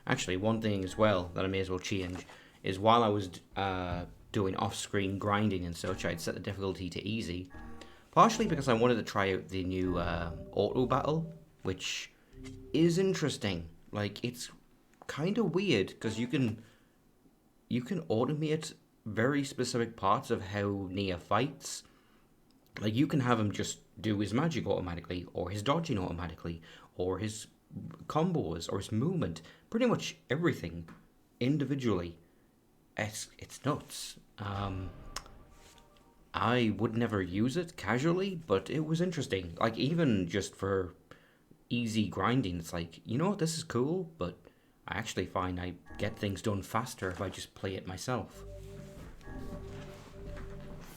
Actually, one thing as well that I may as well change is while I was doing off-screen grinding and such, I'd set the difficulty to easy, partially because I wanted to try out the new auto battle, which is interesting. Like, it's kind of weird because you can automate very specific parts of how NieR fights. Like, you can have him just do his magic automatically, or his dodging automatically, or his combos, or his movement. Pretty much everything individually. It's nuts. I would never use it casually, but it was interesting. Like, even just for easy grinding, it's like, you know what, this is cool, but I actually find I get things done faster if I just play it myself.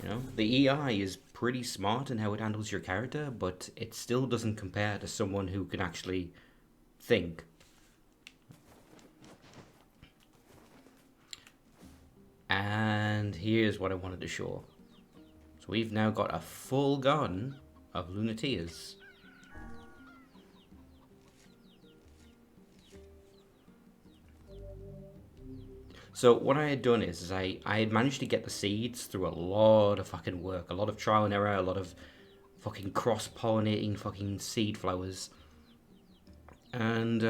You know, the EI is pretty smart in how it handles your character, but it still doesn't compare to someone who can actually think. And here's what I wanted to show. So we've now got a full garden of Lunateas. So what I had done is I had managed to get the seeds through a lot of fucking work, a lot of trial and error, a lot of fucking cross-pollinating fucking seed flowers. And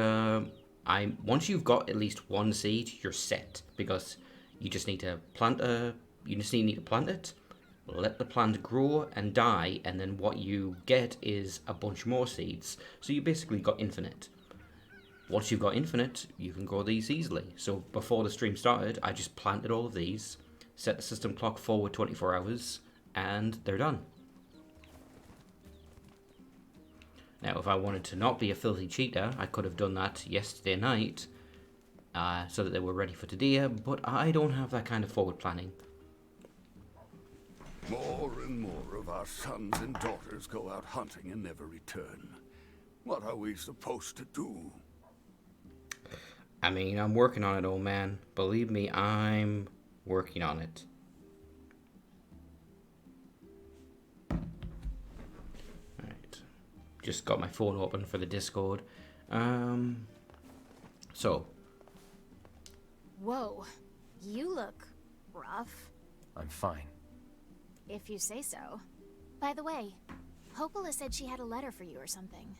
I once you've got at least one seed, you're set because you just need to plant to plant it, let the plant grow and die, and then what you get is a bunch more seeds. So you basically got infinite. Once you've got infinite, you can grow these easily. So before the stream started, I just planted all of these, set the system clock forward 24 hours, and they're done. Now, if I wanted to not be a filthy cheater, I could have done that yesterday night, so that they were ready for today, but I don't have that kind of forward planning. More and more of our sons and daughters go out hunting and never return. What are we supposed to do? I mean, I'm working on it, old man. Believe me, I'm working on it. Alright. Just got my phone open for the Discord. So. Whoa. You look rough. I'm fine. If you say so. By the way, Hopola said she had a letter for you or something.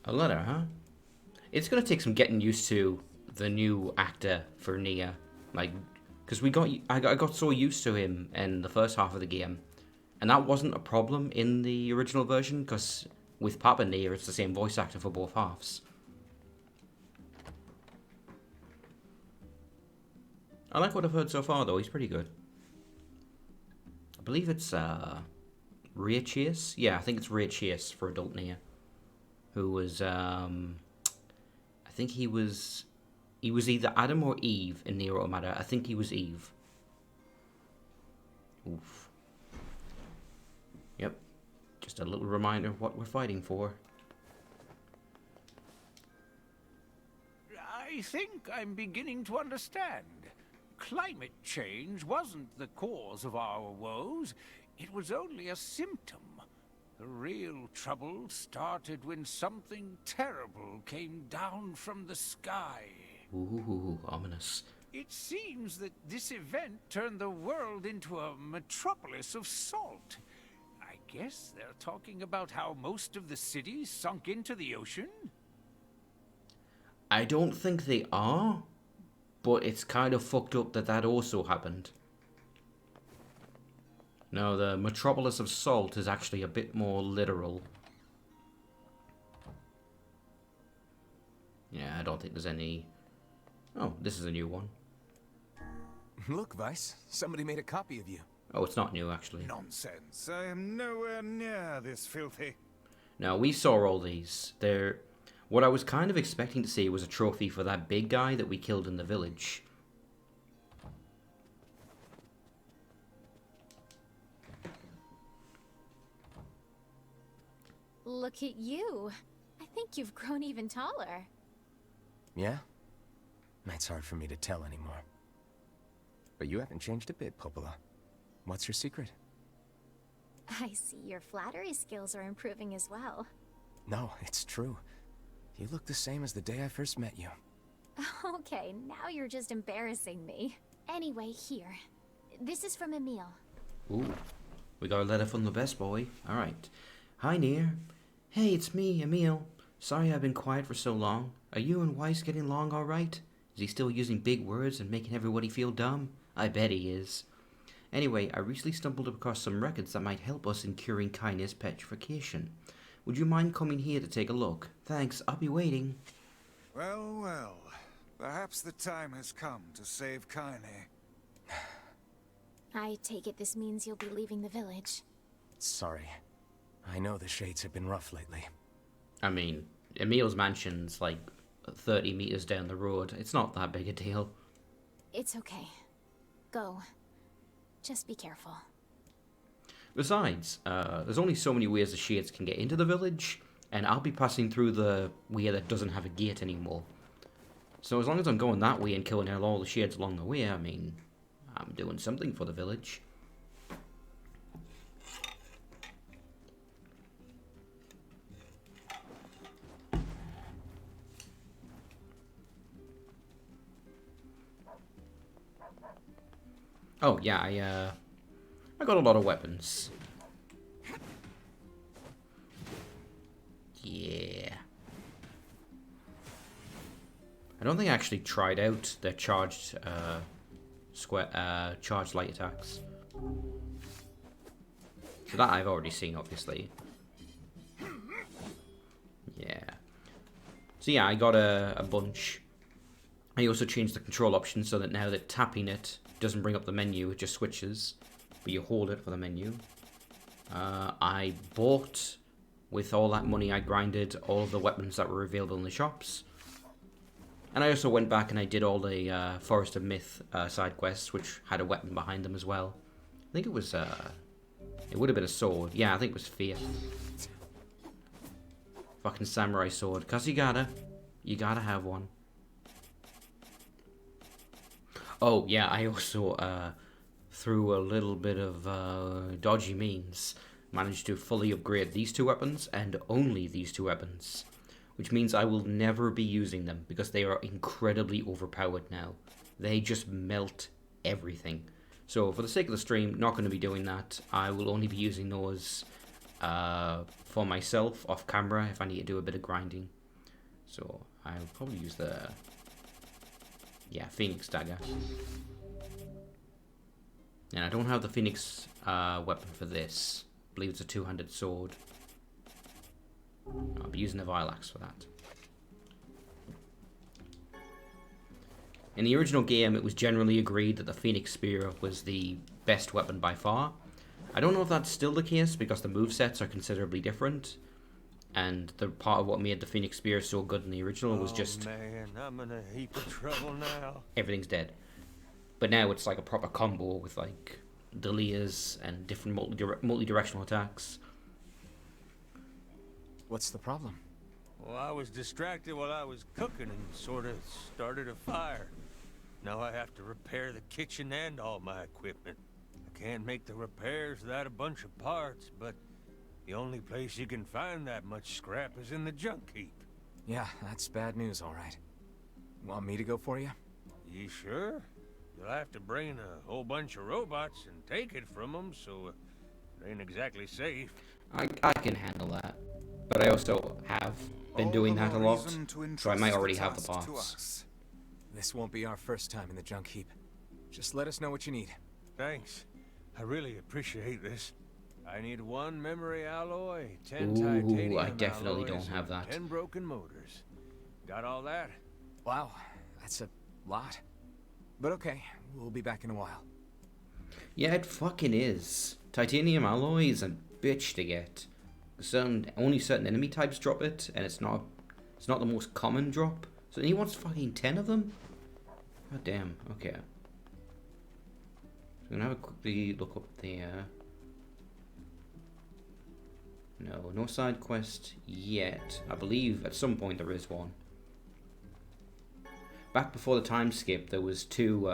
A letter, huh? It's gonna take some getting used to the new actor for NieR, like, because I got so used to him in the first half of the game, and that wasn't a problem in the original version, because with Papa NieR, it's the same voice actor for both halves. I like what I've heard so far, though. He's pretty good. I believe it's Ray Chase. Yeah, I think it's Ray Chase for adult NieR. Who was I think he was either Adam or Eve in NieR Automata. I think he was Eve. Oof. Yep. Just a little reminder of what we're fighting for. I think I'm beginning to understand. Climate change wasn't the cause of our woes. It was only a symptom. The real trouble started when something terrible came down from the sky. Ooh, ominous. It seems that this event turned the world into a metropolis of salt. I guess they're talking about how most of the city sunk into the ocean? I don't think they are, but it's kind of fucked up that that also happened. No, the metropolis of salt is actually a bit more literal. Yeah, I don't think there's any... Oh, this is a new one. Look, Vice. Somebody made a copy of you. Oh, it's not new, actually. Nonsense. I am nowhere near this filthy. Now, we saw all these. They're... What I was kind of expecting to see was a trophy for that big guy that we killed in the village. Look at you. I think you've grown even taller. Yeah? It's hard for me to tell anymore. But you haven't changed a bit, Popola. What's your secret? I see your flattery skills are improving as well. No, it's true. You look the same as the day I first met you. Okay, now you're just embarrassing me. Anyway, here. This is from Emil. Ooh, we got a letter from the best boy. Alright. Hi, NieR. Hey, it's me, Emil. Sorry I've been quiet for so long. Are you and Weiss getting along alright? Is he still using big words and making everybody feel dumb? I bet he is. Anyway, I recently stumbled across some records that might help us in curing Kaine's petrification. Would you mind coming here to take a look? Thanks, I'll be waiting. Well, well. Perhaps the time has come to save Kaine. I take it this means you'll be leaving the village. Sorry. I know the shades have been rough lately. I mean, Emil's mansion's like 30 meters down the road. It's not that big a deal. It's okay. Go. Just be careful. Besides, there's only so many ways the shades can get into the village, and I'll be passing through the way that doesn't have a gate anymore. So as long as I'm going that way and killing out all the shades along the way, I mean, I'm doing something for the village. Oh yeah, I got a lot of weapons. Yeah. I don't think I actually tried out their charged charged light attacks. So that I've already seen, obviously. Yeah. So yeah, I got a bunch. I also changed the control option so that now that tapping it doesn't bring up the menu, it just switches. But you hold it for the menu. I bought, with all that money I grinded, all of the weapons that were available in the shops. And I also went back and I did all the Forest of Myth side quests, which had a weapon behind them as well. I think it was, it would have been a sword. Yeah, I think it was Fear. Fucking samurai sword. Cause you gotta have one. Oh, yeah, I also, through a little bit of dodgy means, managed to fully upgrade these two weapons, and only these two weapons. Which means I will never be using them, because they are incredibly overpowered now. They just melt everything. So, for the sake of the stream, not going to be doing that. I will only be using those for myself, off camera, if I need to do a bit of grinding. So, I'll probably use the... yeah, Phoenix Dagger. And I don't have the Phoenix weapon for this. I believe it's a two-handed sword. I'll be using the Vile Axe for that. In the original game, it was generally agreed that the Phoenix Spear was the best weapon by far. I don't know if that's still the case, because the movesets are considerably different. And the part of what made the Phoenix Spear so good in the original was just... oh man, I'm in a heap of trouble now. everything's dead. But now it's like a proper combo with like deleas and different multi-directional attacks. What's the problem? Well, I was distracted while I was cooking and sort of started a fire. Now I have to repair the kitchen and all my equipment. I can't make the repairs without a bunch of parts, but the only place you can find that much scrap is in the junk heap. Yeah, that's bad news, all right. Want me to go for you? You sure? You'll have to bring a whole bunch of robots and take it from them, so it ain't exactly safe. I can handle that. But I also have been All doing the that a more lot, reason to so I entrust might already have the task to parts. us. This won't be our first time in the junk heap. Just let us know what you need. Thanks. I really appreciate this. I need 1 memory alloy, 10 Ooh, titanium I definitely alloys, don't have and that. 10 broken motors. Got all that? Wow, that's a lot. But okay, we'll be back in a while. Yeah, it fucking is. Titanium alloy is a bitch to get. Only certain enemy types drop it, and it's not the most common drop. So he wants fucking 10 of them? God damn, okay. So I'm gonna have a quickly look up there. No side quest yet. I believe at some point there is one. Back before the time skip, there was two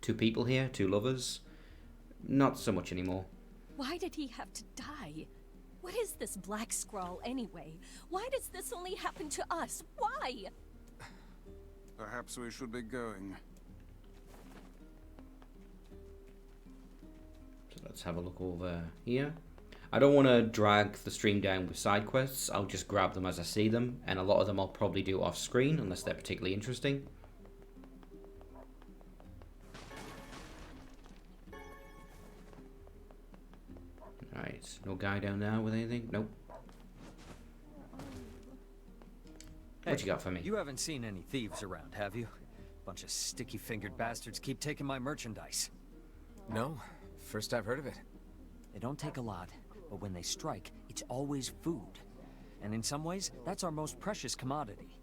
people here, two lovers. Not so much anymore. Why did he have to die? What is this black scrawl anyway? Why does this only happen to us? Why? Perhaps we should be going. So let's have a look over here. I don't want to drag the stream down with side quests. I'll just grab them as I see them, and a lot of them I'll probably do off screen unless they're particularly interesting. Alright, no guy down there with anything? Nope. What you got for me? You haven't seen any thieves around, have you? Bunch of sticky-fingered bastards keep taking my merchandise. No, first I've heard of it. They don't take a lot, but when they strike, it's always food. And in some ways, that's our most precious commodity.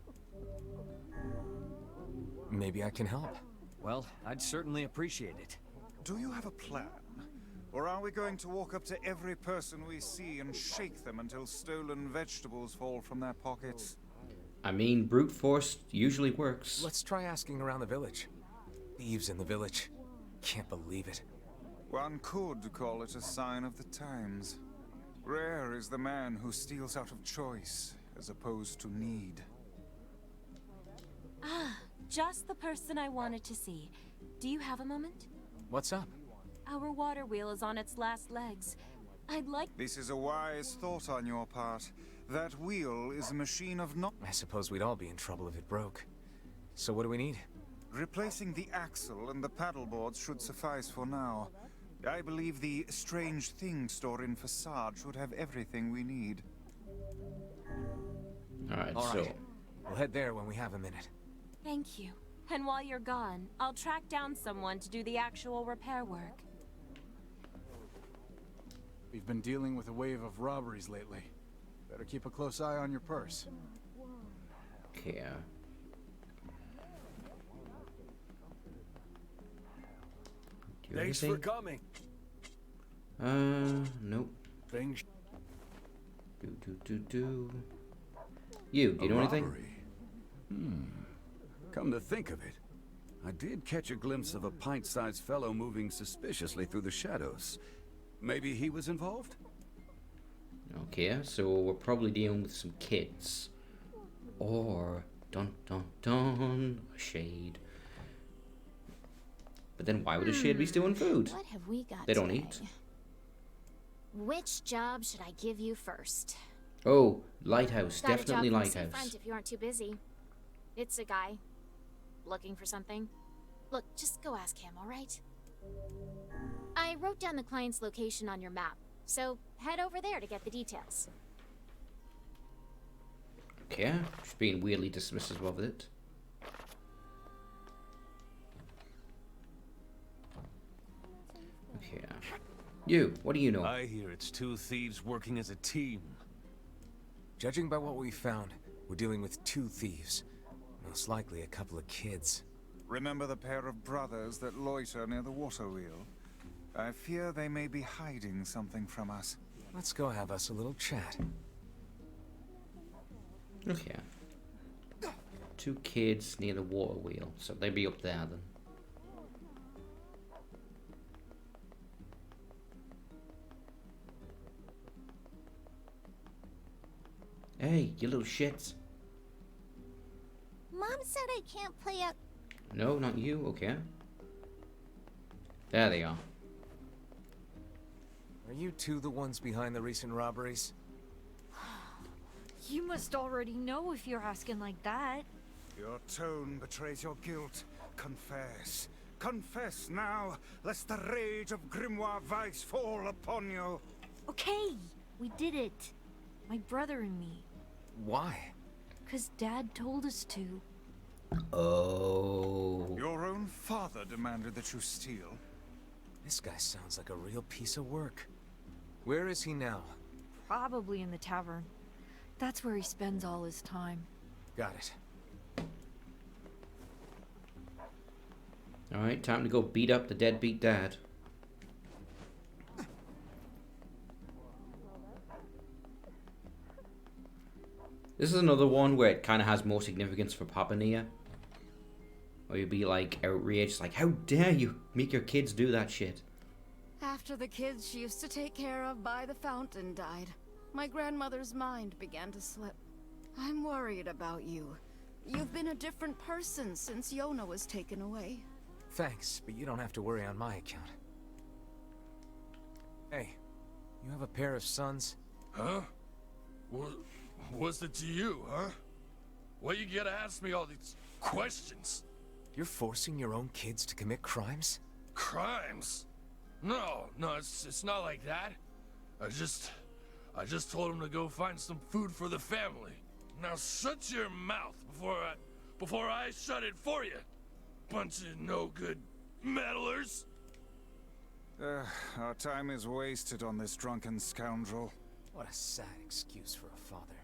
Maybe I can help. Well, I'd certainly appreciate it. Do you have a plan? Or are we going to walk up to every person we see and shake them until stolen vegetables fall from their pockets? I mean, brute force usually works. Let's try asking around the village. Thieves in the village. Can't believe it. One could call it a sign of the times. Rare is the man who steals out of choice, as opposed to need. Ah, just the person I wanted to see. Do you have a moment? What's up? Our water wheel is on its last legs. I'd like... This is a wise thought on your part. That wheel is a machine of not... I suppose we'd all be in trouble if it broke. So what do we need? Replacing the axle and the paddle boards should suffice for now. I believe the strange thing store in Facade should have everything we need. Alright, All so... right. We'll head there when we have a minute. Thank you. And while you're gone, I'll track down someone to do the actual repair work. We've been dealing with a wave of robberies lately. Better keep a close eye on your purse. Okay. Thanks for coming. Nope. Things. You, do you know anything? Robbery. Come to think of it, I did catch a glimpse of a pint-sized fellow moving suspiciously through the shadows. Maybe he was involved? Okay, so we're probably dealing with some kids. Or, dun dun dun, a shade. But then why would a shade be stealing food? What have we got They don't today? eat. Which job should I give you first? Oh, lighthouse, Got a definitely job from the lighthouse. seafront if you aren't too busy. It's a guy looking for something. Look, just go ask him, all right? I wrote down the client's location on your map, so head over there to get the details. Okay, just being weirdly dismissive of it. Okay. You, what do you know? I hear it's two thieves working as a team. Judging by what we found, we're dealing with two thieves. Most likely a couple of kids. Remember the pair of brothers that loiter near the water wheel? I fear they may be hiding something from us. Let's go have us a little chat. Okay. Two kids near the water wheel, so they'd be up there then. Hey, you little shits. Mom said I can't play out. No, not you, okay. There they are. Are you two the ones behind the recent robberies? You must already know if you're asking like that. Your tone betrays your guilt. Confess. Confess now, lest the rage of Grimoire Vice fall upon you. Okay, we did it. My brother and me. Why? 'Cause Dad told us to. Oh. Your own father demanded that you steal. This guy sounds like a real piece of work. Where is he now? Probably in the tavern. That's where he spends all his time. Got it. Alright, time to go beat up the deadbeat dad. This is another one where it kind of has more significance for Papa NieR. Or you'd be like outraged, like, how dare you make your kids do that shit? After the kids she used to take care of by the fountain died, my grandmother's mind began to slip. I'm worried about you. You've been a different person since Yona was taken away. Thanks, but you don't have to worry on my account. Hey, you have a pair of sons? Huh? What's it to you, huh? Why you gotta ask me all these questions? You're forcing your own kids to commit crimes? Crimes? No, it's not like that. I just told him to go find some food for the family. Now shut your mouth before I shut it for you. Bunch of no good meddlers. Our time is wasted on this drunken scoundrel. What a sad excuse for a father.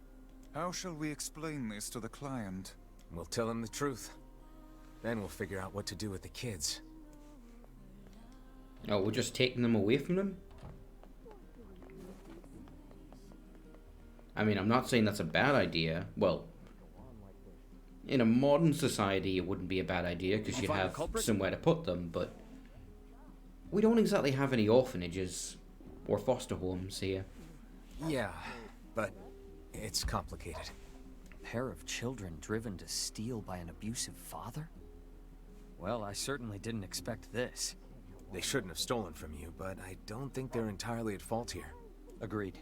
How shall we explain this to the client? We'll tell him the truth. Then we'll figure out what to do with the kids. Oh, we're just taking them away from them? I mean, I'm not saying that's a bad idea. Well, in a modern society, it wouldn't be a bad idea because you'd have somewhere to put them, but we don't exactly have any orphanages or foster homes here. Yeah, but it's complicated. A pair of children driven to steal by an abusive father? Well, I certainly didn't expect this. They shouldn't have stolen from you, but I don't think they're entirely at fault here. Agreed.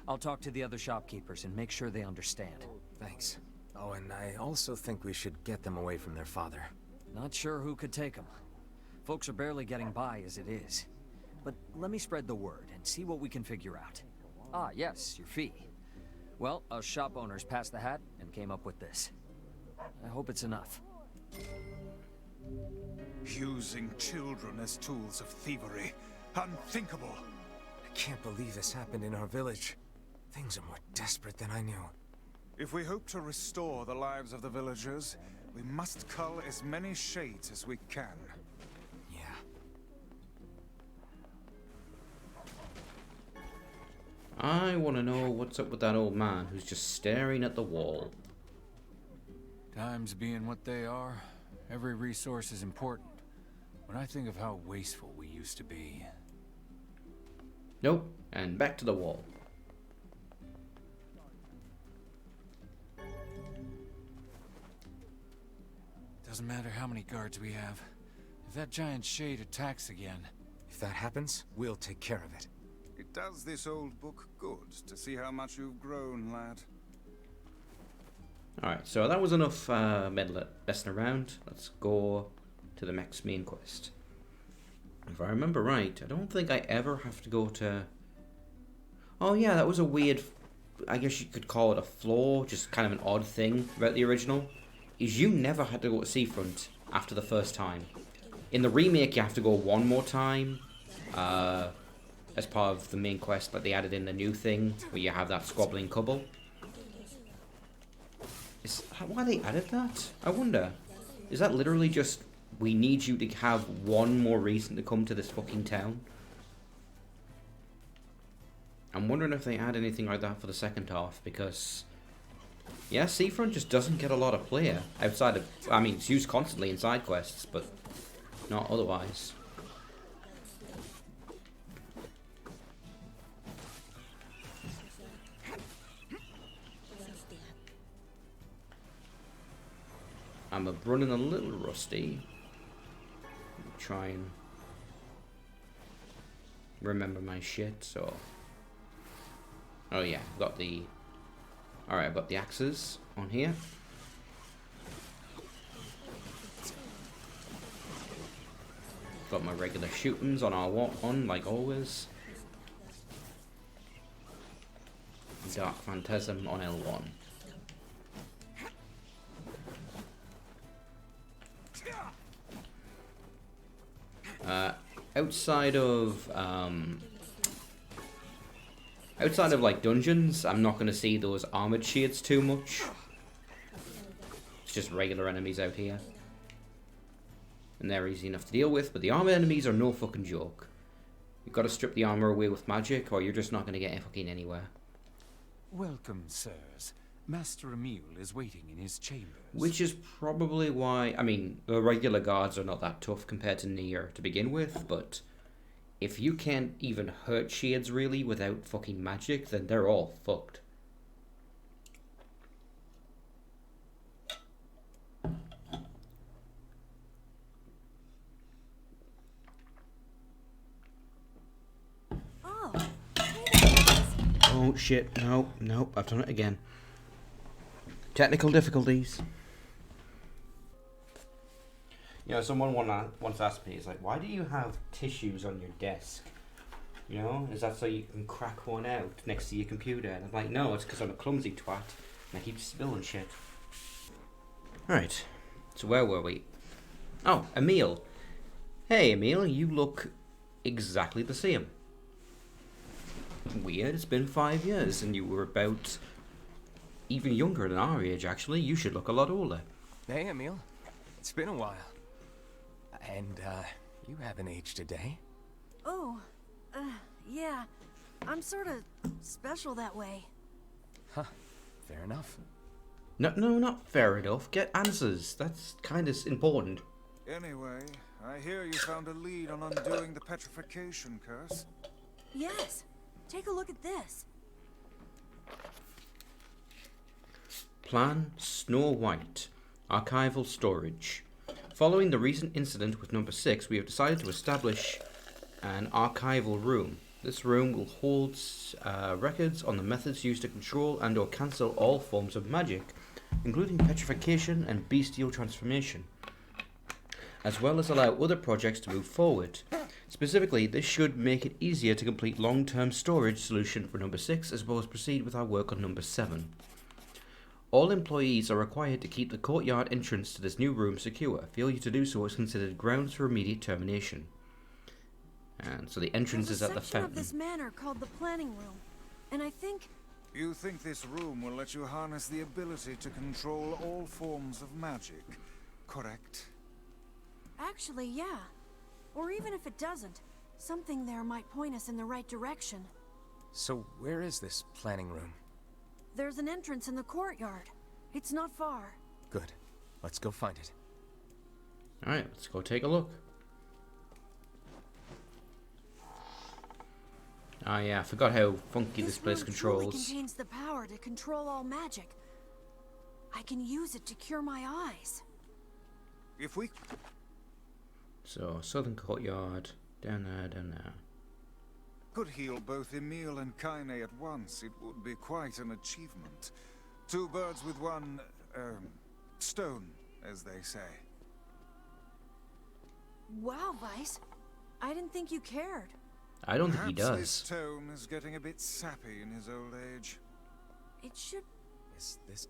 I'll talk to the other shopkeepers and make sure they understand. Thanks. Oh, and I also think we should get them away from their father. Not sure who could take them. Folks are barely getting by as it is. But let me spread the word and see what we can figure out. Ah, yes, your fee. Well, us shop owners passed the hat and came up with this. I hope it's enough. Using children as tools of thievery. Unthinkable. I can't believe this happened in our village. Things are more desperate than I knew. If we hope to restore the lives of the villagers, we must cull as many shades as we can. Yeah. I want to know what's up with that old man who's just staring at the wall. Times being what they are, every resource is important. When I think of how wasteful we used to be. Nope, and back to the wall. Doesn't matter how many guards we have. If that giant shade attacks again... If that happens, we'll take care of it. It does this old book good to see how much you've grown, lad. Alright, so that was enough messing around. Let's go to the next main quest. If I remember right, I don't think I ever have to go to... Oh yeah, that was a weird... I guess you could call it a flaw, just kind of an odd thing about the original. Is you never had to go to Seafront after the first time. In the remake, you have to go one more time. As part of the main quest, but they added in the new thing where you have that squabbling couple. Is that why they added that? I wonder. Is that literally just, we need you to have one more reason to come to this fucking town? I'm wondering if they add anything like that for the second half, because... yeah, Seafront just doesn't get a lot of play outside of... I mean, it's used constantly in side quests, but not otherwise. I'm running a little rusty. Try and remember my shit, so... oh yeah, got the... alright, I've got the axes on here. Got my regular shootings on R1, like always. Dark Phantasm on L1. Outside of like dungeons, I'm not going to see those armored shades too much. It's just regular enemies out here. And they're easy enough to deal with, but the armored enemies are no fucking joke. You've got to strip the armor away with magic, or you're just not going to get fucking anywhere. Welcome, sirs. Master Emil is waiting in his chambers. Which is probably why, I mean, the regular guards are not that tough compared to NieR to begin with, but if you can't even hurt shades really without fucking magic, then they're all fucked. Oh, hey there, guys. Oh shit, no, no, I've done it again. Technical difficulties. You know, someone once asked me, it's like, why do you have tissues on your desk? You know, is that so you can crack one out next to your computer? And I'm like, no, it's because I'm a clumsy twat and I keep spilling shit. Right, so where were we? Oh, Emil. Hey, Emil, you look exactly the same. Weird, it's been 5 years and you were about even younger than our age, actually. You should look a lot older. Hey, Emil. It's been a while. And, you haven't aged a day. Oh, yeah. I'm sort of special that way. Huh. Fair enough. No, not fair enough. Get answers. That's kind of important. Anyway, I hear you found a lead on undoing the petrification curse. Yes. Take a look at this. Plan Snow White. Archival storage. Following the recent incident with number 6, we have decided to establish an archival room. This room will hold records on the methods used to control and or cancel all forms of magic, including petrification and bestial transformation, as well as allow other projects to move forward. Specifically, this should make it easier to complete long-term storage solution for number 6, as well as proceed with our work on number 7. All employees are required to keep the courtyard entrance to this new room secure. Failure to do so is considered grounds for immediate termination. And so the entrance is at the fountain. There's a section of this manor called the planning room, and I think... You think this room will let you harness the ability to control all forms of magic, correct? Actually, yeah. Or even if it doesn't, something there might point us in the right direction. So, where is this planning room? There's an entrance in the courtyard. It's not far. Good. Let's go find it. Alright, let's go take a look. Ah yeah, I forgot how funky this place controls. This room truly contains the power to control all magic. I can use it to cure my eyes. If we... So, southern courtyard. Down there. could heal both Emil and Kaine at once, it would be quite an achievement. 2 birds with one, stone, as they say. Wow, Vice. I didn't think you cared. I don't think he Perhaps does. this tome is getting a bit sappy in his old age. It should... Is this...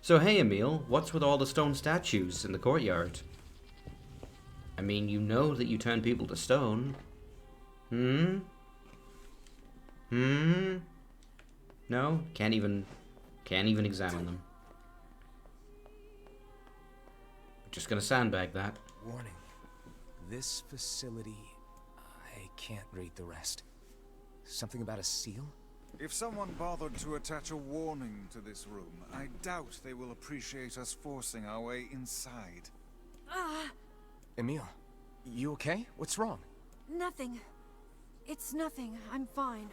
So hey Emil, what's with all the stone statues in the courtyard? I mean, you know that you turn people to stone. No? Can't even examine them. Just gonna sandbag that. Warning. This facility... I can't read the rest. Something about a seal? If someone bothered to attach a warning to this room, I doubt they will appreciate us forcing our way inside. Emil, you okay? What's wrong? Nothing. It's nothing. I'm fine.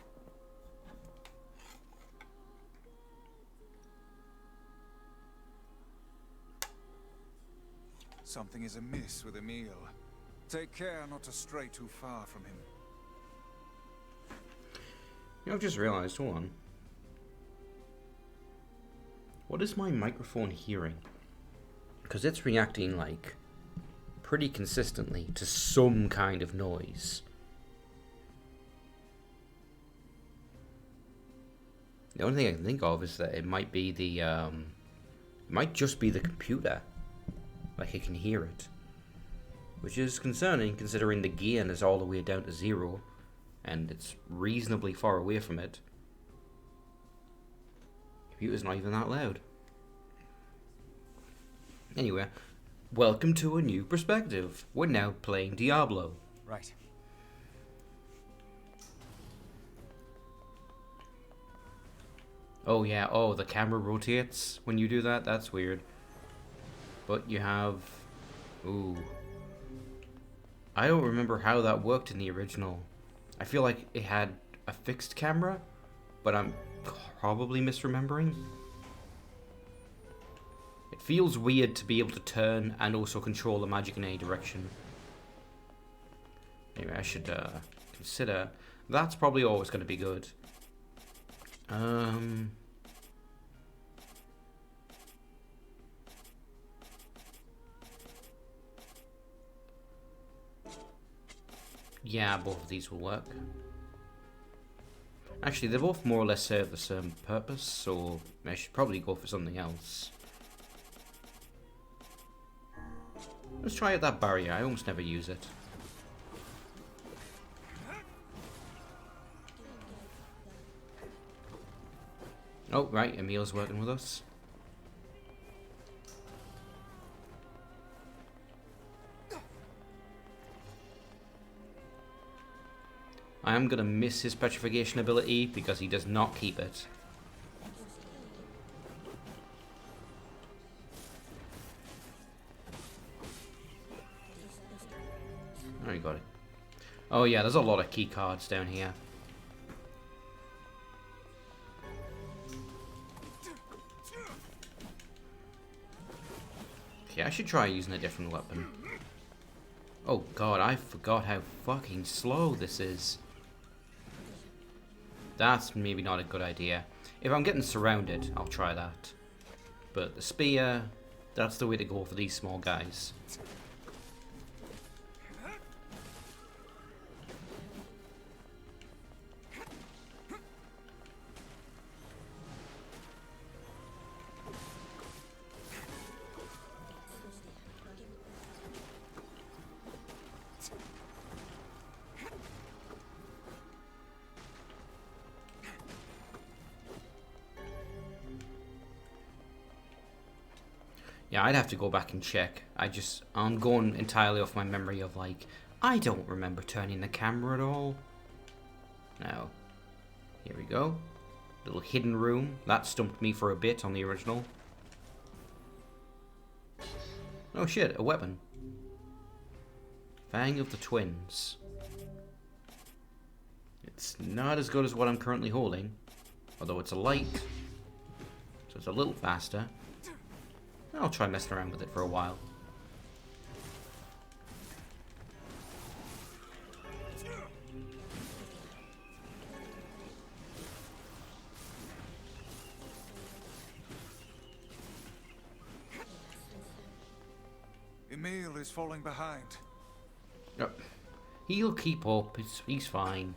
Something is amiss with Emil. Take care not to stray too far from him. You know, I've just realized, hold on. What is my microphone hearing? Because it's reacting, like, pretty consistently to some kind of noise. The only thing I can think of is that it might be the, it might just be the computer. Like, it can hear it. Which is concerning, considering the gain is all the way down to 0. And it's reasonably far away from it. Computer's not even that loud. Anyway, welcome to a new perspective. We're now playing Diablo. Right. Oh yeah, oh, the camera rotates when you do that? That's weird. But you have... Ooh. I don't remember how that worked in the original. I feel like it had a fixed camera, but I'm probably misremembering. It feels weird to be able to turn and also control the magic in any direction. Anyway, I should consider... That's probably always going to be good. Yeah, both of these will work. Actually, they both more or less serve the same purpose, so I should probably go for something else. Let's try out that barrier. I almost never use it. Oh, right, Emil's working with us. I am going to miss his petrification ability because he does not keep it. Oh, you got it. Oh yeah, there's a lot of key cards down here. Okay, I should try using a different weapon. Oh god, I forgot how fucking slow this is. That's maybe not a good idea. If I'm getting surrounded, I'll try that. But the spear, that's the way to go for these small guys. Yeah, I'd have to go back and check. I'm going entirely off my memory of like, I don't remember turning the camera at all. Now, here we go. Little hidden room. That stumped me for a bit on the original. Oh shit, a weapon. Fang of the Twins. It's not as good as what I'm currently holding. Although it's a light. So it's a little faster. I'll try messing around with it for a while. Emil is falling behind. Yep. He'll keep up. He's fine.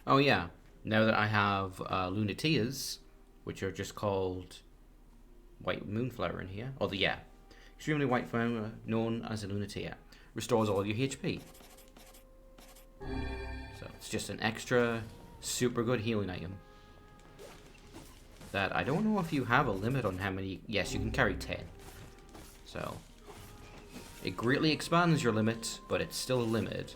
Oh yeah. Now that I have Lunatias, which are just called White Moonflower in here. Oh, yeah. Extremely White Flower, known as a Lunatia. Restores all your HP. So it's just an extra super good healing item. That I don't know if you have a limit on how many... Yes, you can carry 10. So it greatly expands your limit, but it's still limited.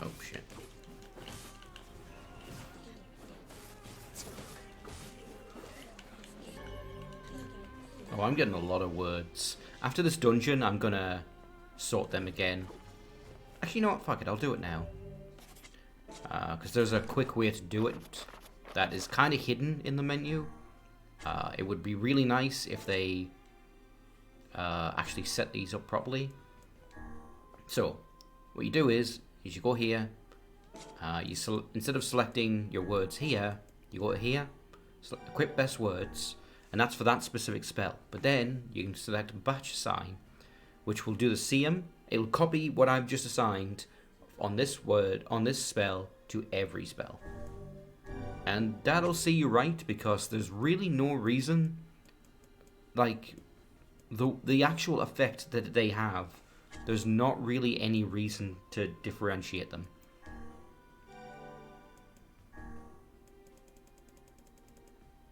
Oh shit. Oh, I'm getting a lot of words. After this dungeon, I'm gonna sort them again. Actually, you know what? Fuck it, I'll do it now. Because there's a quick way to do it that is kind of hidden in the menu. It would be really nice if they actually set these up properly. So, what you do is you go here. Instead of selecting your words here, you go here, equip best words, and that's for that specific spell. But then you can select batch assign, which will do the same. It'll copy what I've just assigned on this word, on this spell, to every spell. And that'll see you right, because there's really no reason, like, the actual effect that they have, there's not really any reason to differentiate them.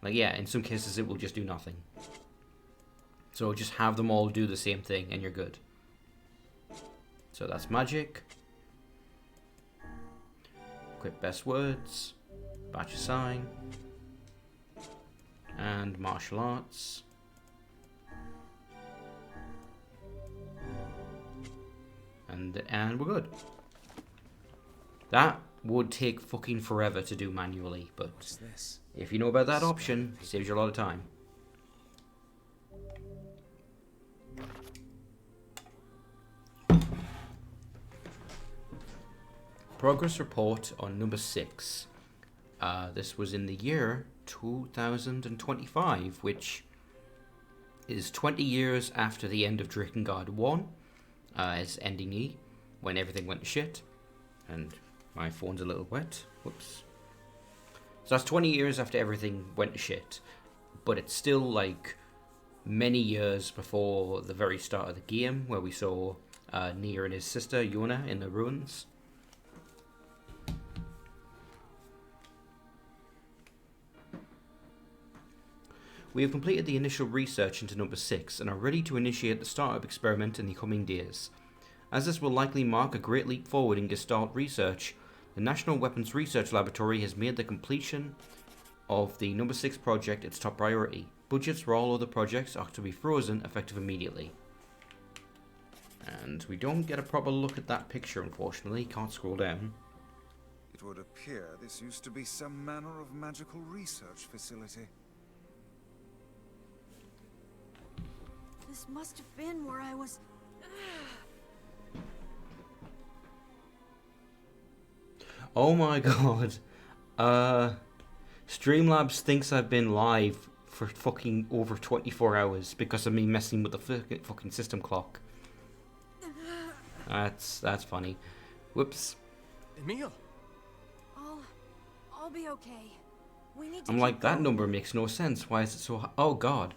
Like, yeah, in some cases it will just do nothing. So just have them all do the same thing and you're good. So that's magic. equip best words, badge of sign, and martial arts. And we're good. That would take fucking forever to do manually, but if you know about that option, it saves you a lot of time. Progress report on number 6. This was in the year 2025, which is 20 years after the end of Drakengard 1, as ending E, when everything went to shit. And my phone's a little wet. Whoops. So that's 20 years after everything went to shit. But it's still like many years before the very start of the game, where we saw NieR and his sister Yona in the ruins. We have completed the initial research into number 6 and are ready to initiate the startup experiment in the coming days. As this will likely mark a great leap forward in Gestalt research, the National Weapons Research Laboratory has made the completion of the number 6 project its top priority. Budgets for all other projects are to be frozen effective immediately. And we don't get a proper look at that picture, unfortunately. Can't scroll down. It would appear this used to be some manner of magical research facility. This must have been where I was... Oh my god. Streamlabs thinks I've been live for fucking over 24 hours because of me messing with the fucking system clock. That's funny. Whoops. Emil. I'll be okay. We need to I'm like, keep that going. number makes no sense. Why is it so oh god.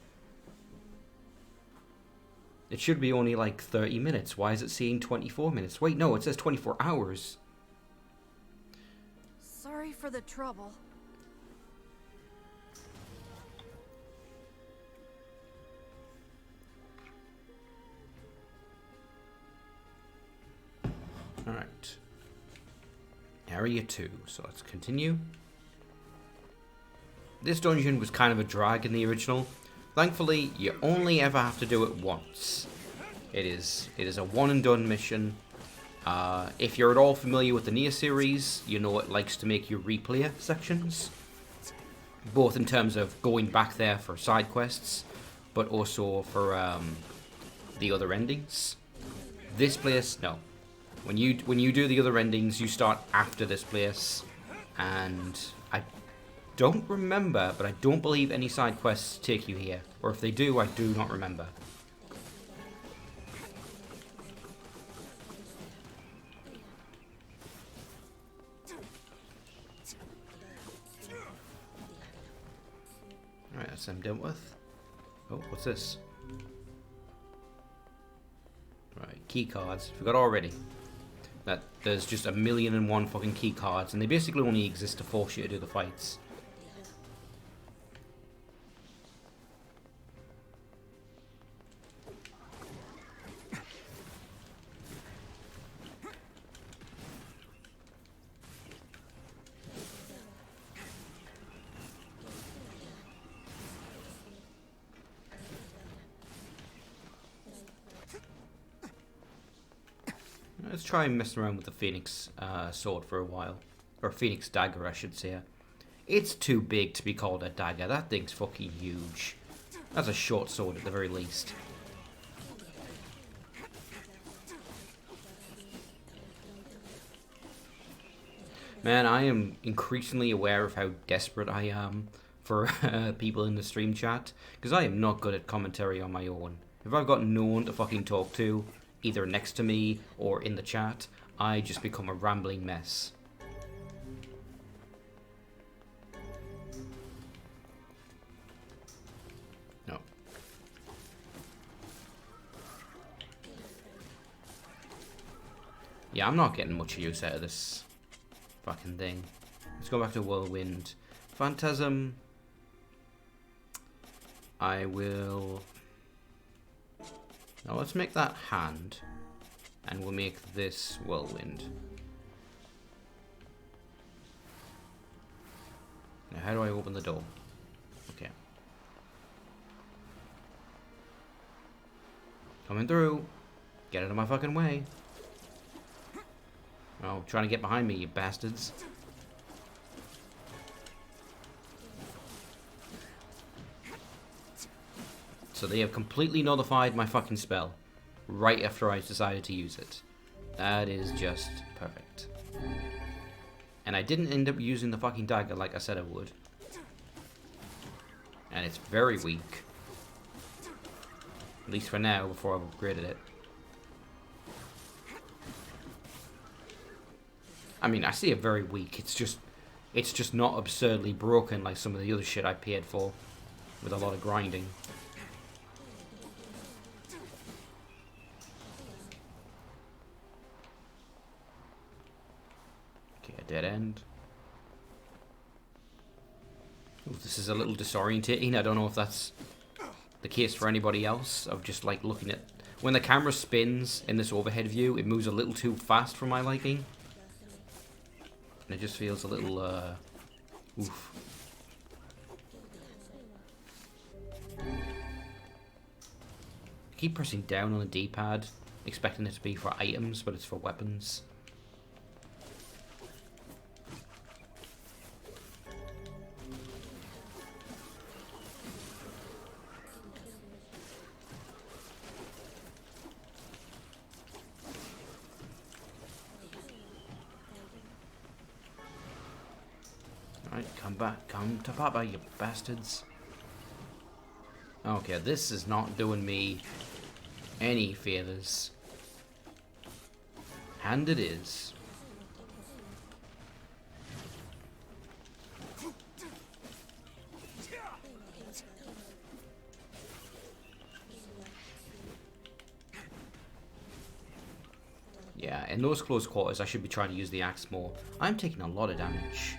It should be only like 30 minutes. Why is it saying 24 minutes? Wait, no, it says 24 hours. Sorry for the trouble. Alright. Area 2. So let's continue. This dungeon was kind of a drag in the original. Thankfully, you only ever have to do it once. It is a one and done mission. If you're at all familiar with the NieR series, you know it likes to make you replay sections. Both in terms of going back there for side quests, but also for the other endings. This place, no. When you do the other endings, you start after this place, and I don't remember, but I don't believe any side quests take you here. Or if they do, I do not remember. Alright, that's them dealt with. Oh, what's this? Right, key cards. Forgot already. That there's just 1,000,001 fucking key cards, and they basically only exist to force you to do the fights. Let's try messing around with the Phoenix sword for a while. Or Phoenix dagger, I should say. It's too big to be called a dagger. That thing's fucking huge. That's a short sword at the very least. Man, I am increasingly aware of how desperate I am for people in the stream chat. Because I am not good at commentary on my own. If I've got no one to fucking talk to, either next to me or in the chat, I just become a rambling mess. No. Yeah, I'm not getting much use out of this fucking thing. Let's go back to Whirlwind. Phantasm. I will... Now let's make that hand, and we'll make this Whirlwind. how do I open the door? Okay. Coming through. Get out of my fucking way. Oh, trying to get behind me, you bastards. So they have completely nullified my fucking spell right after I decided to use it. That is just perfect. And I didn't end up using the fucking dagger like I said I would. And it's very weak. At least for now, before I've upgraded it. I mean, I see it very weak. It's just not absurdly broken like some of the other shit I paid for. With a lot of grinding. Okay, a dead end. Ooh, this is a little disorientating. I don't know if that's the case for anybody else. Of just like looking at... When the camera spins in this overhead view, it moves a little too fast for my liking. And it just feels a little, oof. I keep pressing down on the D-pad, expecting it to be for items, but it's for weapons. Alright, come back. Come to Papa, you bastards. Okay, this is not doing me any favors. And it is. Yeah, in those close quarters, I should be trying to use the axe more. I'm taking a lot of damage.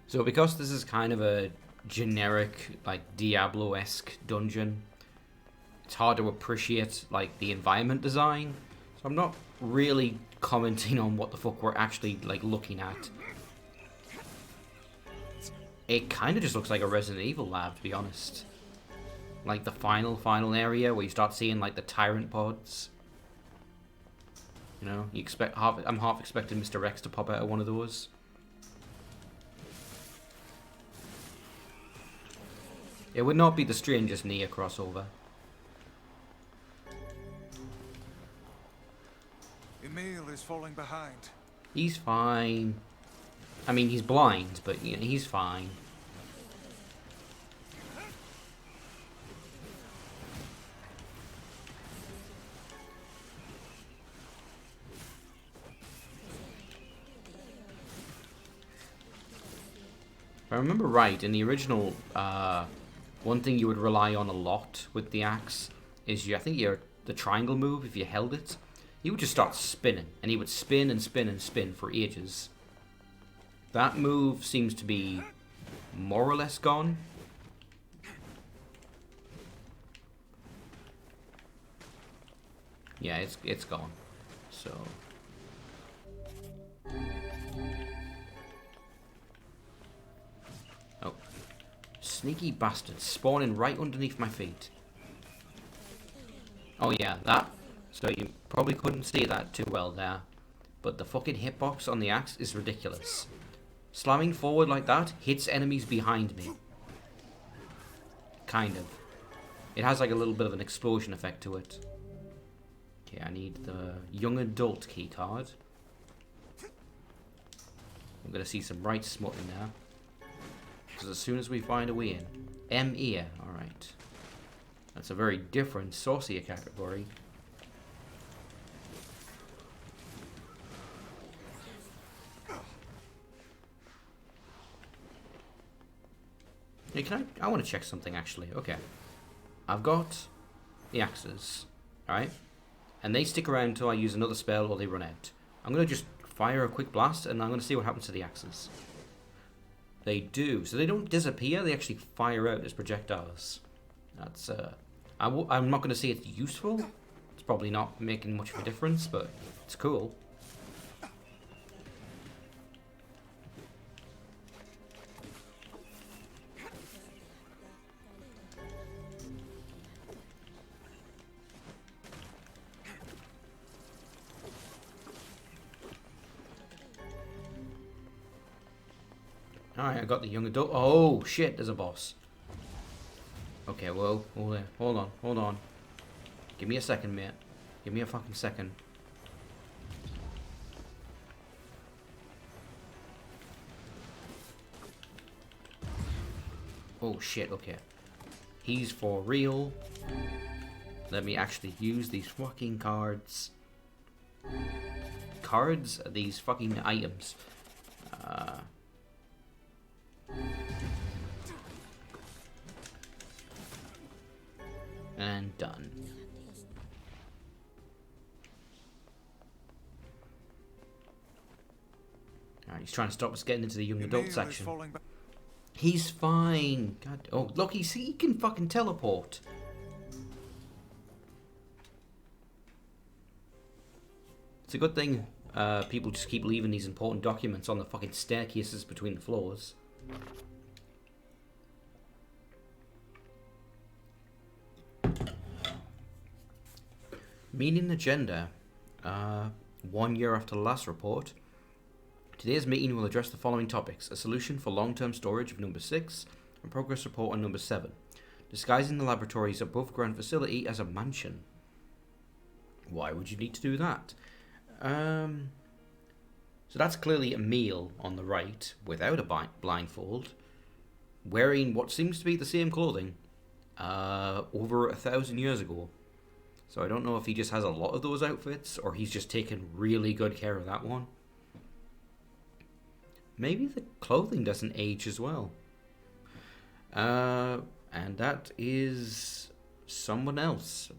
So because this is kind of a generic, like, Diablo-esque dungeon, it's hard to appreciate, like, the environment design. So I'm not really commenting on what the fuck we're actually, like, looking at. It kind of just looks like a Resident Evil lab, to be honest. Like the final area where you start seeing, like, the tyrant pods. You know, you expect I'm half expecting Mr. Rex to pop out of one of those. It would not be the strangest NieR crossover. Emil is falling behind. He's fine. I mean, he's blind, but you know, he's fine. If I remember right, in the original, one thing you would rely on a lot with the axe is I think the triangle move, if you held it, he would just start spinning, and he would spin and spin and spin for ages. That move seems to be more or less gone. Yeah, it's gone. So oh. Sneaky bastards spawning right underneath my feet. Oh yeah, that. So you probably couldn't see that too well there. But the fucking hitbox on the axe is ridiculous. Slamming forward like that hits enemies behind me. Kind of. It has like a little bit of an explosion effect to it. Okay, I need the young adult key card. I'm gonna see some bright smut in there. Because as soon as we find a way in. NieR, alright. That's a very different, saucier category. Hey, I want to check something actually. Okay. I've got the axes, alright? And they stick around until I use another spell or they run out. I'm going to just fire a quick blast and I'm going to see what happens to the axes. They do. So they don't disappear, they actually fire out as projectiles. That's I'm not going to say it's useful. It's probably not making much of a difference, but it's cool. Alright, I got the young adult. Oh, shit, there's a boss. Okay, well, hold on. Give me a second, mate. Give me a fucking second. Oh, shit, okay. He's for real. Let me actually use these fucking cards. Cards? These fucking items. And done. Alright, he's trying to stop us getting into the young adult section. He's fine. God. Oh, look, he can fucking teleport. It's a good thing people just keep leaving these important documents on the fucking staircases between the floors. Meeting agenda. 1 year after the last report. Today's meeting will address the following topics: a solution for long-term storage of number 6, a progress report on number 7. Disguising the laboratory's above-ground facility as a mansion. Why would you need to do that? So that's clearly Emil on the right, without a blindfold, wearing what seems to be the same clothing over 1,000 years ago. So I don't know if he just has a lot of those outfits, or he's just taken really good care of that one. Maybe the clothing doesn't age as well. And that is someone else.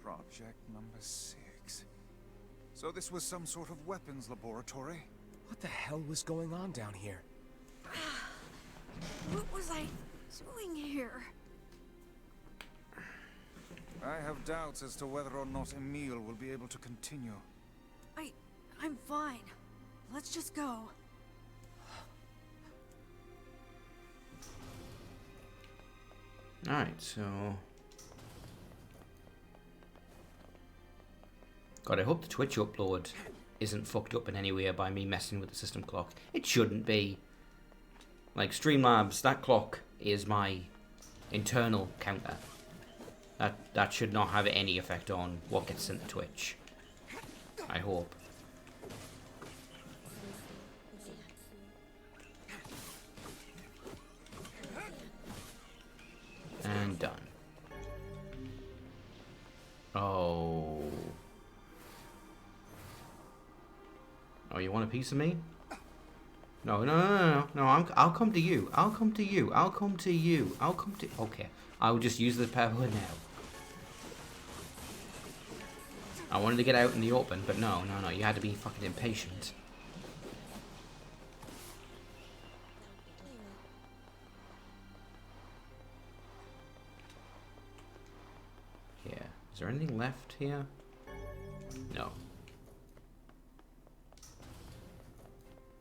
Project number 6. So this was some sort of weapons laboratory? What the hell was going on down here? What was I doing here? I have doubts as to whether or not Emil will be able to continue. I'm fine. Let's just go. Alright, so... God, I hope the Twitch upload isn't fucked up in any way by me messing with the system clock. It shouldn't be. Like, Streamlabs, that clock is my internal counter. That should not have any effect on what gets sent to Twitch. I hope. And done. Oh. Oh, you want a piece of me? No, I'll come to you. I'll come to you. I'll come to you. I'll come to... Okay. I'll just use the power now. I wanted to get out in the open, but no. You had to be fucking impatient. Yeah. Is there anything left here? No.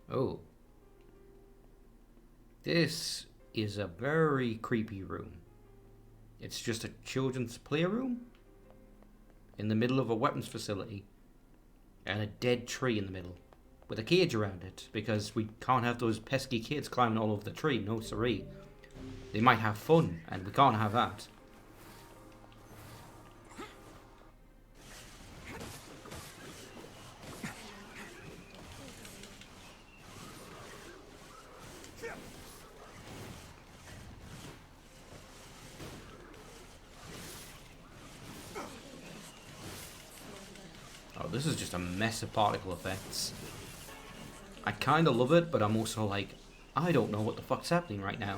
Oh. This is a very creepy room. It's just a children's playroom in the middle of a weapons facility and a dead tree in the middle with a cage around it, because we can't have those pesky kids climbing all over the tree. No siree. They might have fun, and we can't have that. Oh, this is just a mess of particle effects. I kind of love it, but I'm also like, I don't know what the fuck's happening right now.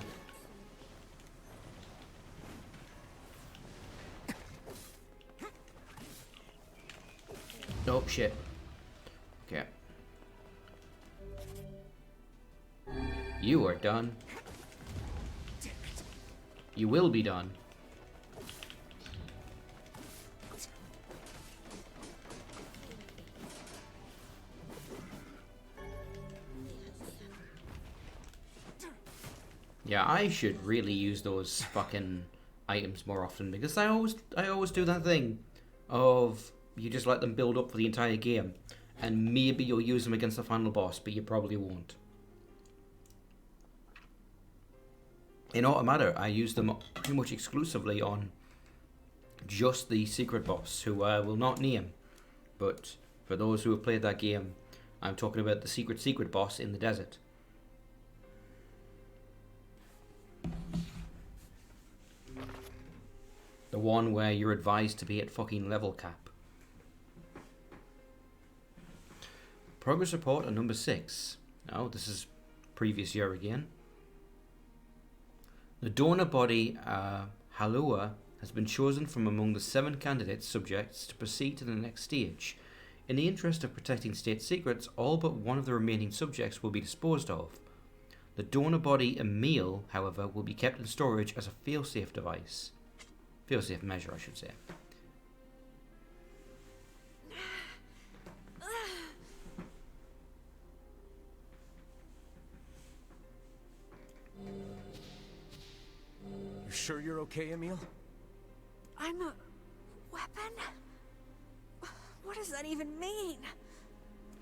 Oh, shit. Okay. You are done. You will be done. Yeah, I should really use those fucking items more often, because I always do that thing of you just let them build up for the entire game, and maybe you'll use them against the final boss, but you probably won't. In Automata, I use them pretty much exclusively on just the secret boss, who I will not name, but for those who have played that game, I'm talking about the secret boss in the desert. The one where you're advised to be at fucking level cap. Progress report on number 6. Oh, this is previous year again. The donor body, Halua, has been chosen from among the 7 candidate subjects to proceed to the next stage. In the interest of protecting state secrets, all but one of the remaining subjects will be disposed of. The donor body, Emil, however, will be kept in storage as a failsafe device. Failsafe measure, I should say. You sure you're okay, Emil? I'm a weapon? What does that even mean?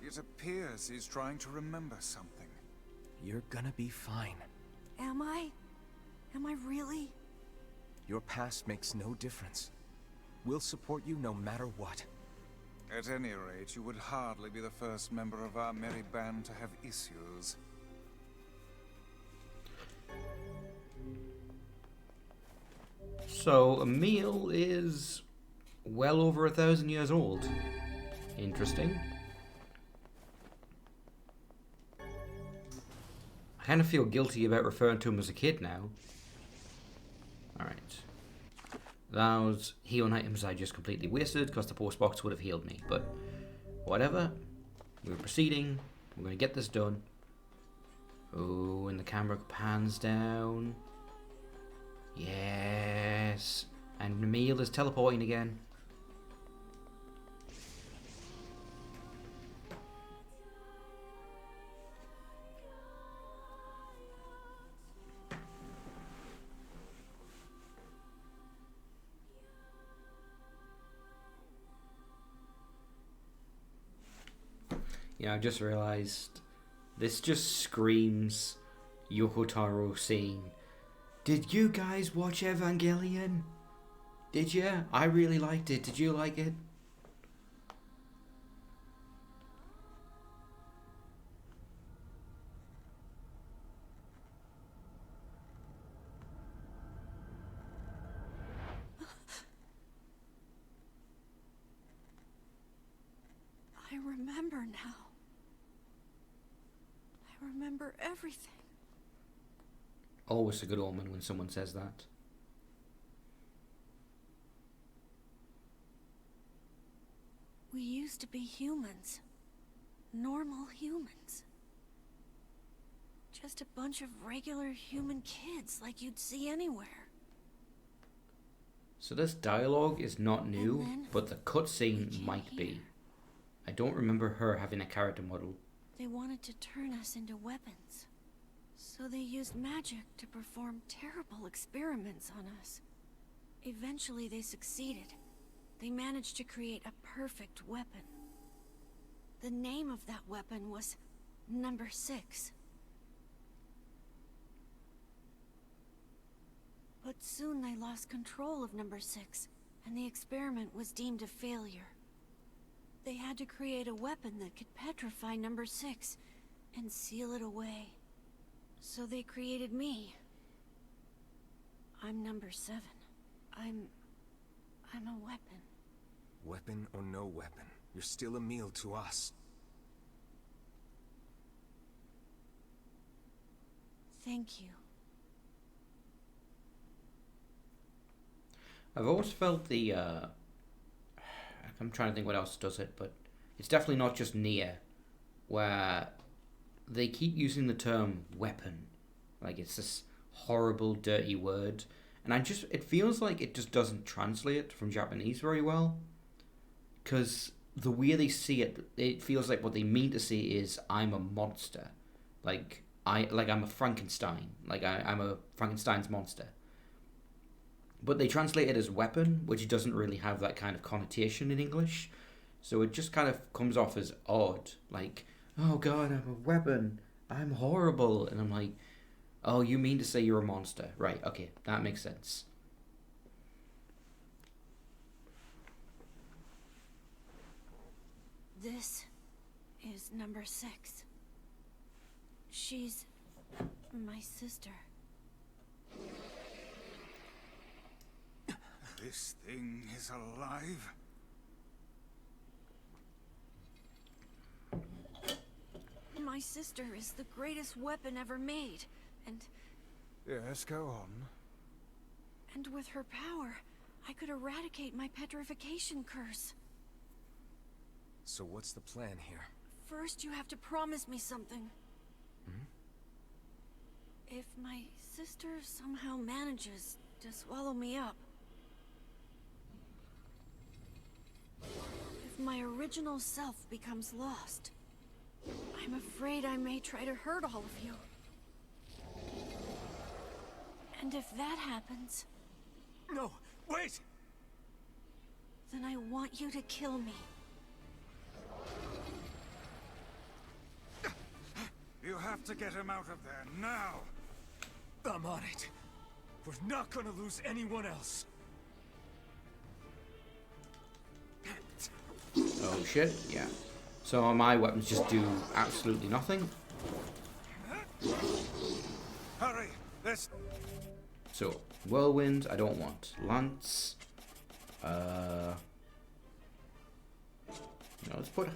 It appears he's trying to remember something. You're gonna be fine. Am I? Am I really? Your past makes no difference. We'll support you no matter what. At any rate, you would hardly be the first member of our merry band to have issues. So, Emil is well over 1,000 years old. Interesting. I kind of feel guilty about referring to him as a kid now. Alright. Those healing items I just completely wasted because the post box would have healed me. But whatever. We're proceeding. We're going to get this done. Oh, and the camera pans down. Yes. And Emil is teleporting again. Yeah, I just realised this just screams Yoko Taro saying, "Did you guys watch Evangelion? Did you? I really liked it. Did you like it?" I remember now. I remember everything. Always a good omen when someone says that. We used to be humans. Normal humans. Just a bunch of regular human kids like you'd see anywhere. So this dialogue is not new, but the cutscene might be. I don't remember her having a character model. They wanted to turn us into weapons. So they used magic to perform terrible experiments on us. Eventually they succeeded. They managed to create a perfect weapon. The name of that weapon was Number 6. But soon they lost control of Number 6, and the experiment was deemed a failure. They had to create a weapon that could petrify Number 6 and seal it away. So they created me. I'm Number 7. I'm a weapon. Weapon or no weapon, you're still Emil to us. Thank you. I've always felt the, I'm trying to think what else does it, but it's definitely not just NieR, where they keep using the term weapon. Like, it's this horrible, dirty word. And it feels like it just doesn't translate from Japanese very well. Because the way they see it, it feels like what they mean to say is, I'm a monster. Like I'm a Frankenstein. Like, I'm a Frankenstein's monster. But they translate it as weapon, which doesn't really have that kind of connotation in English. So it just kind of comes off as odd. Like, oh god, I'm a weapon. I'm horrible. And I'm like, oh, you mean to say you're a monster. Right, okay, that makes sense. This is number 6. She's my sister. This thing is alive? My sister is the greatest weapon ever made, and... Yes, go on. And with her power, I could eradicate my petrification curse. So what's the plan here? First, you have to promise me something. If my sister somehow manages to swallow me up, if my original self becomes lost, I'm afraid I may try to hurt all of you. And if that happens... No, wait! Then I want you to kill me. You have to get him out of there, now! I'm on it. We're not gonna lose anyone else. Oh shit, yeah. So my weapons just do absolutely nothing. Hurry! This... So, whirlwind, I don't want. Lance. No, let's put...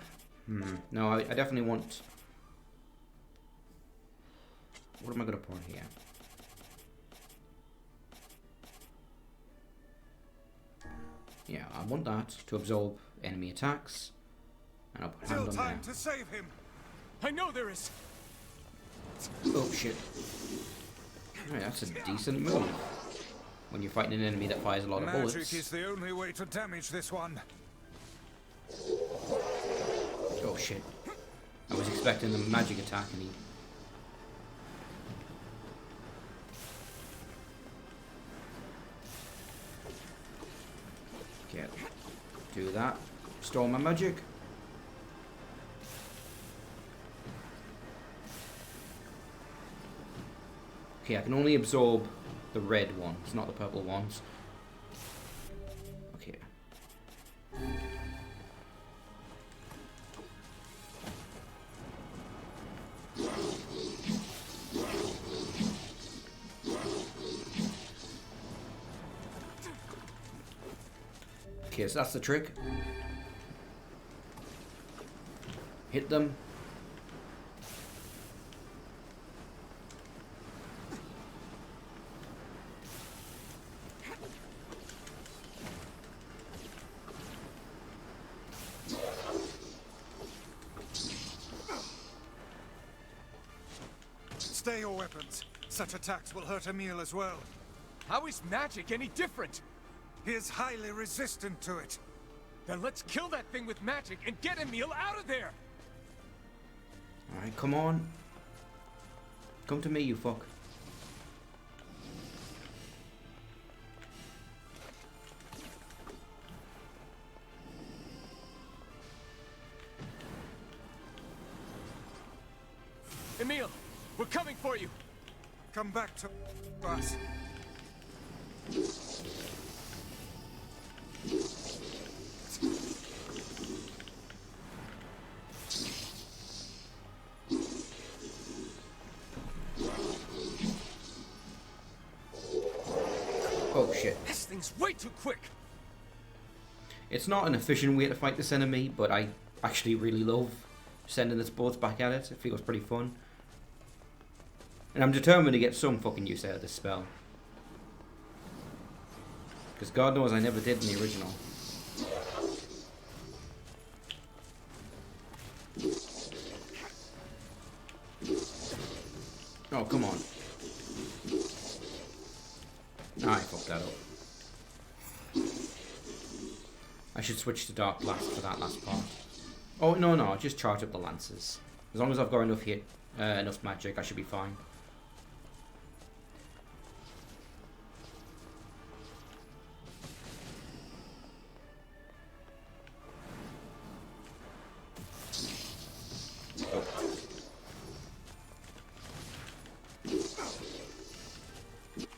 No, I definitely want... What am I going to put here? Yeah, I want that to absorb enemy attacks. And I'll put hand on time there. to save him! I know there is! Oh shit. Alright, that's a decent move. When you're fighting an enemy that fires a lot of bullets. Magic is the only way to damage this one. Oh shit. I was expecting a magic attack and he... Okay, do that. Restore my magic. Okay, I can only absorb the red ones, not the purple ones. Okay. Okay, so that's the trick. Hit them. Stay your weapons. Such attacks will hurt Emil as well. How is magic any different? He is highly resistant to it. Then let's kill that thing with magic and get Emil out of there! Alright, come on. Come to me, you fuck. Emil, we're coming for you! Come back to us. Oh shit. This thing's way too quick! It's not an efficient way to fight this enemy, but I actually really love sending its bullets back at it. It feels pretty fun. And I'm determined to get some fucking use out of this spell. Because God knows I never did in the original. Oh, come on. I fucked that up. I should switch to Dark Blast for that last part. Oh, no, no, just charge up the Lancers. As long as I've got enough enough magic, I should be fine.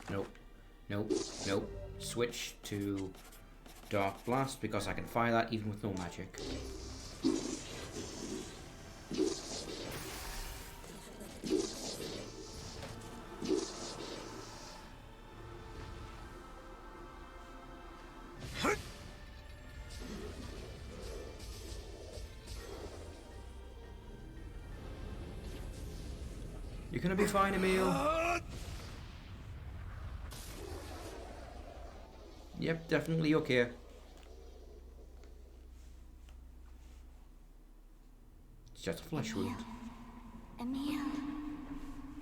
Nope. Nope. Nope. Switch to Dark Blast because I can fire that even with no magic. You're gonna be fine, Emil. Yep, definitely okay. It's just a flesh wound. Emil.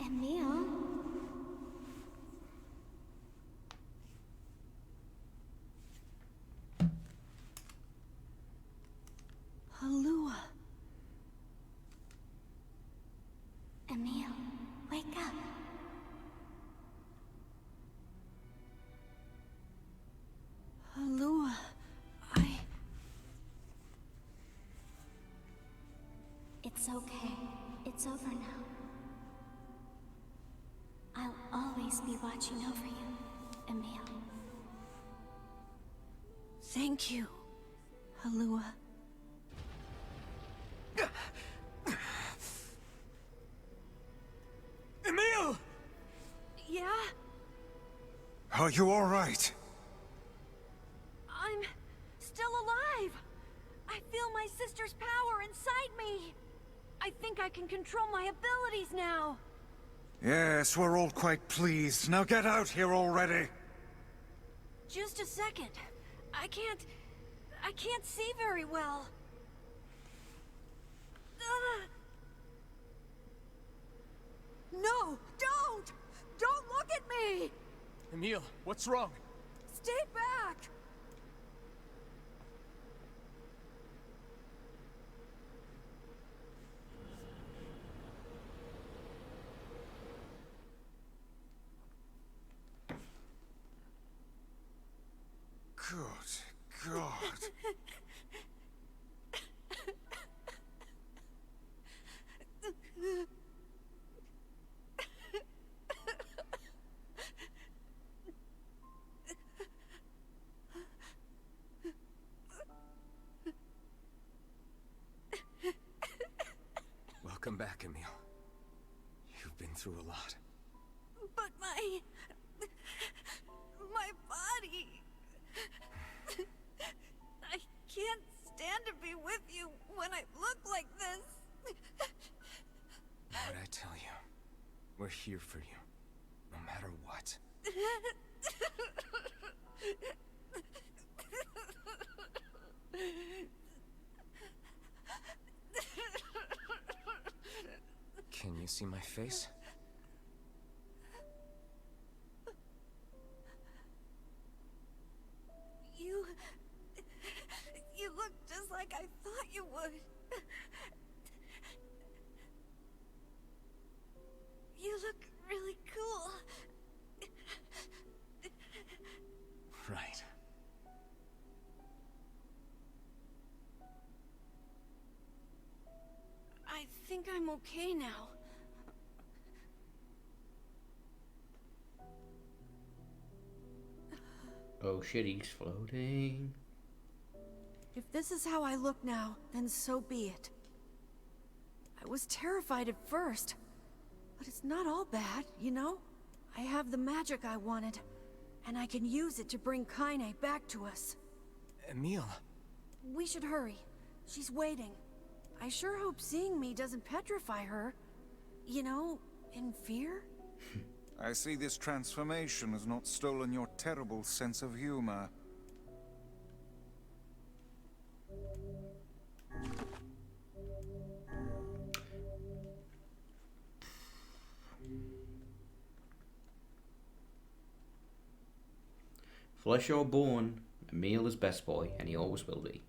Emil. Halua. Emil, wake up. Halua, It's okay. It's over now. I'll always be watching over you, Emil. Thank you, Halua. Emil! Yeah? Are you all right? I'm still alive! I feel my sister's power inside me! I think I can control my abilities now! Yes, we're all quite pleased. Now get out here already! Just a second. I can't see very well. No! Don't! Don't look at me! Emil, what's wrong? Stay back! Good God. Welcome back, Emil. You've been through a lot. But my body... I can't stand to be with you when I look like this. What'd I tell you? We're here for you, no matter what. Can you see my face? You look just like I thought you would. You look really cool. Right. I think I'm okay now. Oh shit, he's floating. If this is how I look now, then so be it. I was terrified at first, but it's not all bad, you know? I have the magic I wanted, and I can use it to bring Kaine back to us. Emil. We should hurry. She's waiting. I sure hope seeing me doesn't petrify her. You know, in fear? I see this transformation has not stolen your terrible sense of humor. Flesh or bone, Emil is best boy, and he always will be.